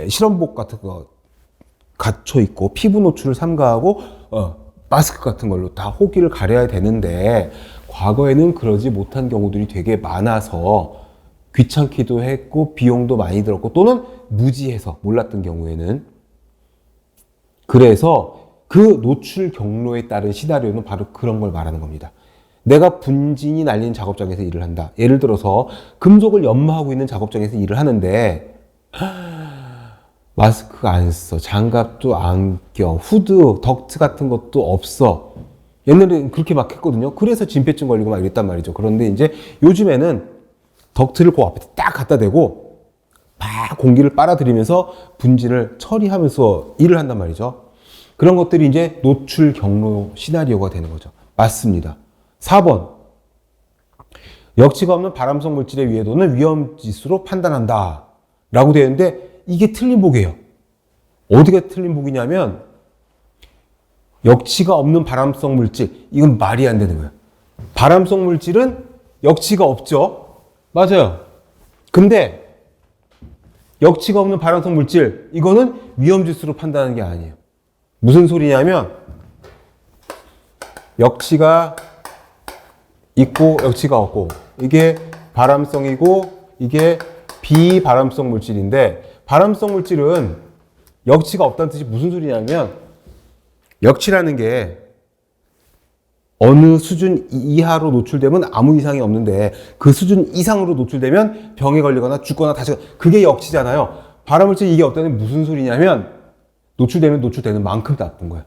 A: 실험복 같은 거 갖춰 있고 피부 노출을 삼가하고 마스크 같은 걸로 다 호흡기를 가려야 되는데 과거에는 그러지 못한 경우들이 되게 많아서 귀찮기도 했고 비용도 많이 들었고 또는 무지해서 몰랐던 경우에는 그래서 그 노출 경로에 따른 시나리오는 바로 그런 걸 말하는 겁니다. 내가 분진이 날리는 작업장에서 일을 한다. 예를 들어서 금속을 연마하고 있는 작업장에서 일을 하는데 마스크 안 써, 장갑도 안 껴, 후드, 덕트 같은 것도 없어. 옛날에는 그렇게 막 했거든요. 그래서 진폐증 걸리고 막 이랬단 말이죠. 그런데 이제 요즘에는 덕트를 그 앞에 딱 갖다 대고 막 공기를 빨아들이면서 분진을 처리하면서 일을 한단 말이죠. 그런 것들이 이제 노출 경로 시나리오가 되는 거죠. 맞습니다. 4번. 역치가 없는 발암성 물질의 위해도는 위험지수로 판단한다. 라고 되어 있는데 이게 틀린 보기예요. 어디가 틀린 보기냐면 역치가 없는 발암성 물질. 이건 말이 안 되는 거예요. 발암성 물질은 역치가 없죠. 맞아요. 근데 역치가 없는 발암성 물질 이거는 위험지수로 판단하는 게 아니에요. 무슨 소리냐면 역치가 있고 역치가 없고 이게 발암성이고 이게 비발암성 물질인데 발암성 물질은 역치가 없다는 뜻이 무슨 소리냐면 역치라는 게 어느 수준 이하로 노출되면 아무 이상이 없는데 그 수준 이상으로 노출되면 병에 걸리거나 죽거나 다시 그게 역치잖아요. 발암물질 이게 없다는 무슨 소리냐면 노출되면 노출되는 만큼 나쁜 거예요.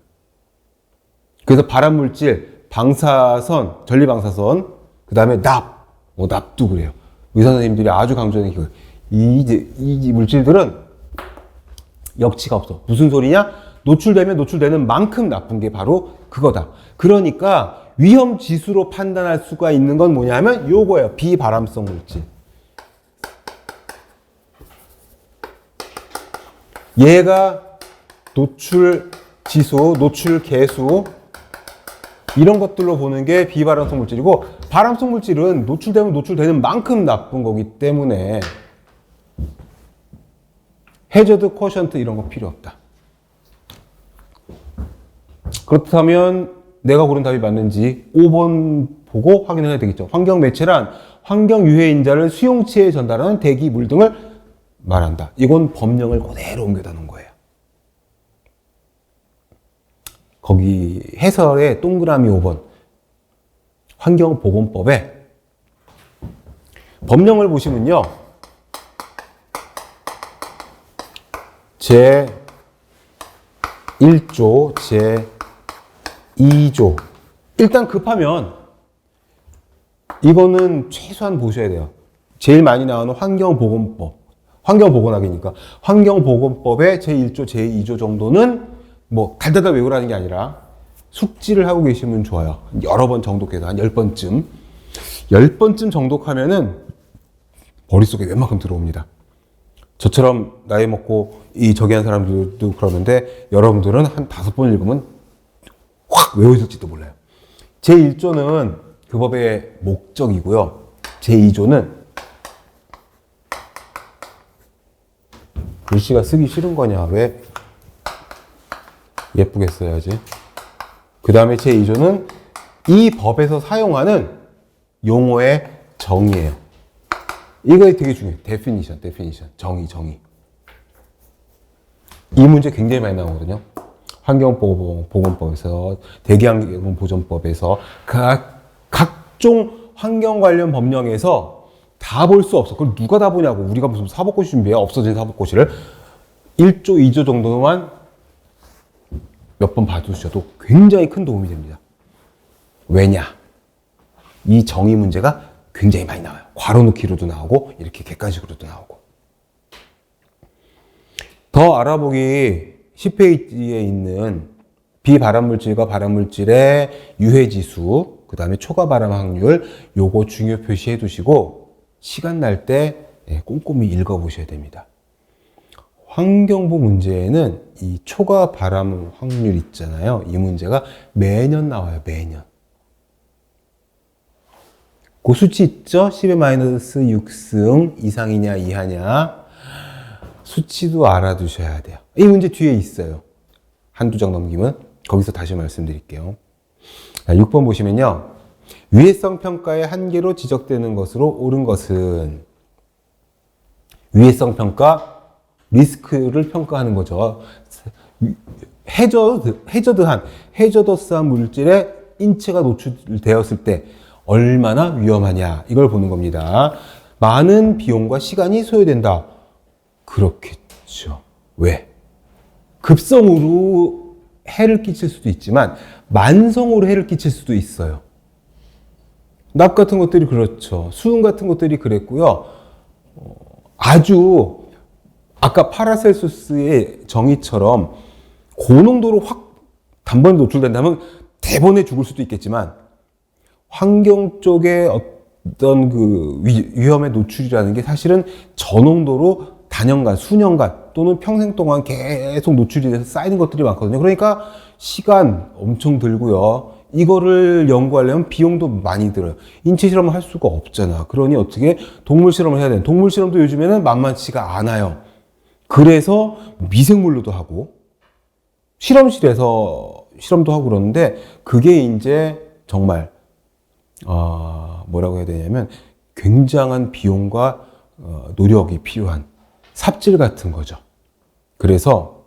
A: 그래서 발암물질, 방사선, 전리방사선, 그 다음에 납도 그래요. 의사 선생님들이 아주 강조하는 게 이 물질들은 역치가 없어. 무슨 소리냐? 노출되면 노출되는 만큼 나쁜 게 바로 그거다. 그러니까 위험 지수로 판단할 수가 있는 건 뭐냐면 요거예요. 비발암성 물질. 얘가 노출 지수, 노출 개수 이런 것들로 보는 게 비발암성 물질이고 발암성 물질은 노출되면 노출되는 만큼 나쁜 거기 때문에 해저드 쿼션트 이런 거 필요 없다. 그렇다면 내가 고른 답이 맞는지 5번 보고 확인해야 되겠죠. 환경 매체란 환경 유해 인자를 수용체에 전달하는 대기, 물 등을 말한다. 이건 법령을 그대로 옮겨다 놓은 거예요. 거기 해설에 동그라미 5번 환경보건법에 법령을 보시면요. 제 1조, 제 2조. 일단 급하면 이거는 최소한 보셔야 돼요. 제일 많이 나오는 환경보건법. 환경보건학이니까. 환경보건법의 제 1조, 제 2조 정도는 뭐 달달달 외우라는 게 아니라 숙지를 하고 계시면 좋아요. 여러 번 정독해서 한 10번쯤. 10번쯤 정독하면은 머릿속에 웬만큼 들어옵니다. 저처럼 나이 먹고 저기 한 사람들도 그러는데 여러분들은 한 5번 읽으면 확 외워질지도 몰라요. 제1조는 그 법의 목적이고요. 제2조는 글씨가 쓰기 싫은 거냐? 왜 예쁘게 써야지. 그 다음에 제2조는 이 법에서 사용하는 용어의 정의예요. 이거 되게 중요해요. definition. 정의. 이 문제 굉장히 많이 나오거든요. 환경보건법에서, 대기환경보전법에서, 각종 환경 관련 법령에서 다 볼 수 없어. 그걸 누가 다 보냐고. 우리가 무슨 사법고시 준비해? 없어진 사법고시를. 1조, 2조 정도만 몇 번 봐두셔도 굉장히 큰 도움이 됩니다. 왜냐? 이 정의 문제가 굉장히 많이 나와요. 괄호 넣기로도 나오고 이렇게 객관식으로도 나오고. 더 알아보기 10페이지에 있는 비발암물질과 발암물질의 유해지수, 그 다음에 초과 발암 확률, 요거 중요 표시해 두시고 시간 날 때 꼼꼼히 읽어보셔야 됩니다. 환경부 문제에는 이 초과 발암 확률 있잖아요. 이 문제가 매년 나와요. 매년. 그 수치 있죠? 10의 마이너스 6승 이상이냐 이하냐. 수치도 알아두셔야 돼요. 이 문제 뒤에 있어요. 한두 장 넘기면 거기서 다시 말씀드릴게요. 자, 6번 보시면요. 위해성 평가의 한계로 지적되는 것으로 옳은 것은 위해성 평가, 리스크를 평가하는 거죠. 해저더스한 물질에 인체가 노출되었을 때 얼마나 위험하냐 이걸 보는 겁니다. 많은 비용과 시간이 소요된다. 그렇겠죠. 왜? 급성으로 해를 끼칠 수도 있지만 만성으로 해를 끼칠 수도 있어요. 납 같은 것들이 그렇죠. 수은 같은 것들이 그랬고요. 아주 아까 파라셀수스의 정의처럼 고농도로 확 단번에 노출된다면 대번에 죽을 수도 있겠지만 환경 쪽에 어떤 그 위험의 노출이라는 게 사실은 저농도로 단연간, 수년간 또는 평생 동안 계속 노출이 돼서 쌓이는 것들이 많거든요. 그러니까 시간 엄청 들고요. 이거를 연구하려면 비용도 많이 들어요. 인체 실험을 할 수가 없잖아. 그러니 어떻게 동물 실험을 해야 되는. 동물 실험도 요즘에는 만만치가 않아요. 그래서 미생물로도 하고 실험실에서 실험도 하고 그러는데 그게 이제 정말 뭐라고 해야 되냐면 굉장한 비용과 노력이 필요한 삽질 같은 거죠. 그래서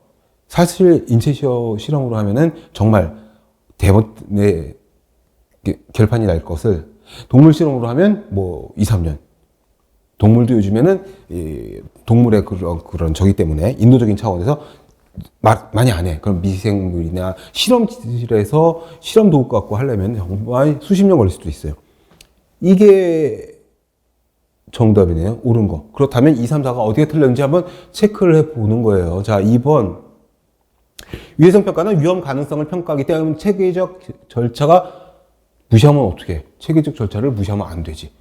A: 사실 인체 실험으로 하면은 정말 대번에 결판이 날 것을 동물 실험으로 하면 뭐 2, 3년. 동물도 요즘에는 동물의 그런 저기 때문에 인도적인 차원에서 많이 안 해. 그럼 미생물이나 실험실에서 실험 도구 갖고 하려면 정말 수십 년 걸릴 수도 있어요. 이게 정답이네요. 옳은 거. 그렇다면 2, 3, 4가 어디에 틀렸는지 한번 체크를 해보는 거예요. 자, 2번. 위해성 평가는 위험 가능성을 평가하기 때문에 체계적 절차가 무시하면 어떻게 해? 체계적 절차를 무시하면 안 되지.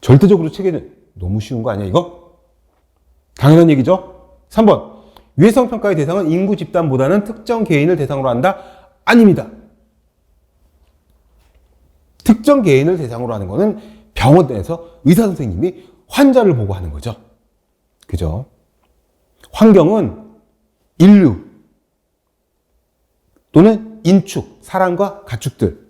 A: 절대적으로 체계는 너무 쉬운 거 아니야, 이거? 당연한 얘기죠? 3번. 위해성 평가의 대상은 인구 집단보다는 특정 개인을 대상으로 한다? 아닙니다. 특정 개인을 대상으로 하는 거는 병원 내에서 의사 선생님이 환자를 보고 하는 거죠. 그죠? 환경은 인류 또는 인축, 사람과 가축들,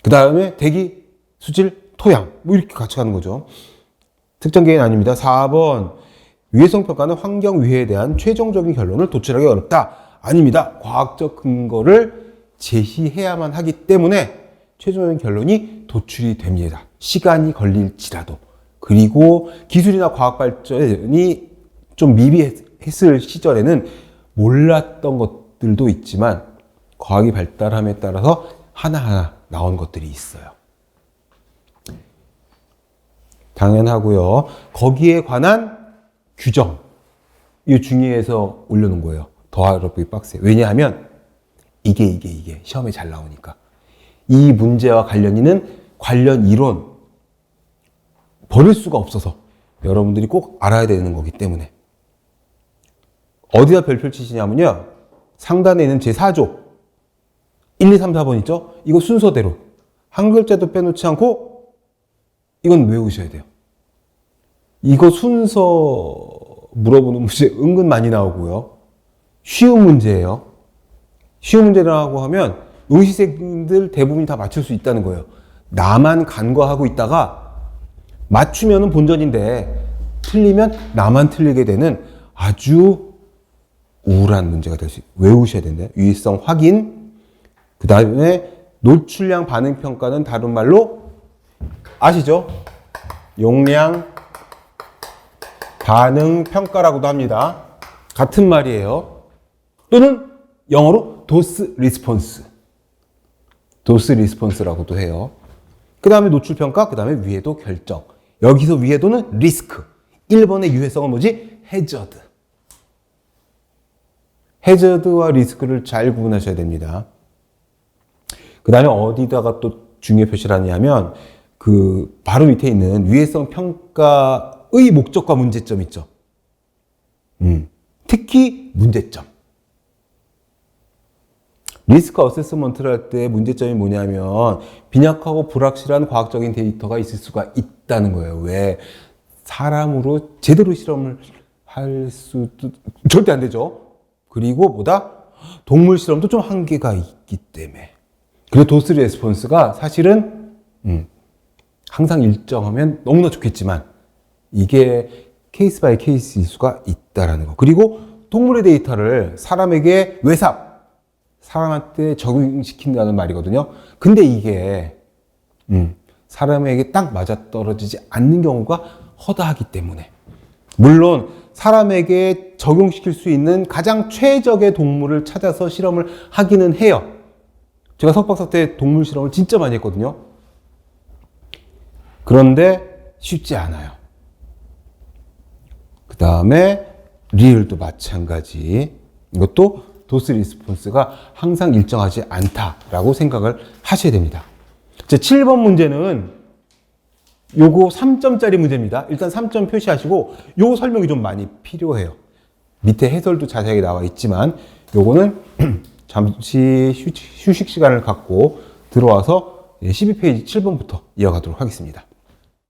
A: 그 다음에 대기, 수질, 토양 뭐 이렇게 같이 가는 거죠. 특정 개인 아닙니다. 4번. 위해성 평가는 환경 위해에 대한 최종적인 결론을 도출하기 어렵다. 아닙니다. 과학적 근거를 제시해야만 하기 때문에 최종적인 결론이 도출이 됩니다. 시간이 걸릴지라도. 그리고 기술이나 과학 발전이 좀 미비했을 시절에는 몰랐던 것들도 있지만 과학이 발달함에 따라서 하나하나 나온 것들이 있어요. 당연하고요. 거기에 관한 규정, 이 중위에서 올려놓은 거예요. 더 어렵기 빡세. 왜냐하면 이게 시험에 잘 나오니까. 이 문제와 관련 있는 관련 이론 버릴 수가 없어서 여러분들이 꼭 알아야 되는 거기 때문에. 어디다 별표 치시냐면요. 상단에 있는 제4조 1, 2, 3, 4번 있죠? 이거 순서대로 한 글자도 빼놓지 않고 이건 외우셔야 돼요. 이거 순서 물어보는 문제 은근 많이 나오고요. 쉬운 문제예요. 쉬운 문제라고 하면 응시생들 대부분이 다 맞출 수 있다는 거예요. 나만 간과하고 있다가 맞추면 본전인데 틀리면 나만 틀리게 되는 아주 우울한 문제가 될 수 있어요. 외우셔야 된대요. 유의성 확인, 그 다음에 노출량 반응 평가는 다른 말로 아시죠? 용량 반응 평가라고도 합니다. 같은 말이에요. 또는 영어로 도스 리스폰스. 도스 리스폰스라고도 해요. 그 다음에 노출 평가, 그 다음에 위해도 결정. 여기서 위해도는 리스크. 1번의 유해성은 뭐지? 해저드. 해저드와 리스크를 잘 구분하셔야 됩니다. 그 다음에 어디다가 또 중요 표시를 하냐면 그 바로 밑에 있는 유해성 평가의 목적과 문제점 있죠. 특히 문제점. 리스크 어세스먼트를 할 때 문제점이 뭐냐면 빈약하고 불확실한 과학적인 데이터가 있을 수가 있다는 거예요. 왜? 사람으로 제대로 실험을 할 수도 절대 안 되죠. 그리고 뭐다? 동물 실험도 좀 한계가 있기 때문에. 그리고 도스 레스폰스가 사실은 항상 일정하면 너무나 좋겠지만 이게 케이스 바이 케이스일 수가 있다라는 거. 그리고 동물의 데이터를 사람에게 사람한테 적용시킨다는 말이거든요. 근데 이게 사람에게 딱 맞아떨어지지 않는 경우가 허다하기 때문에, 물론 사람에게 적용시킬 수 있는 가장 최적의 동물을 찾아서 실험을 하기는 해요. 제가 석박사 때 동물 실험을 진짜 많이 했거든요. 그런데 쉽지 않아요. 그 다음에 리을도 마찬가지. 이것도 도스 리스폰스가 항상 일정하지 않다라고 생각을 하셔야 됩니다. 제 7번 문제는 요거 3점짜리 문제입니다. 일단 3점 표시하시고 요 설명이 좀 많이 필요해요. 밑에 해설도 자세하게 나와 있지만 요거는 잠시 휴식 시간을 갖고 들어와서 12페이지 7번부터 이어가도록 하겠습니다.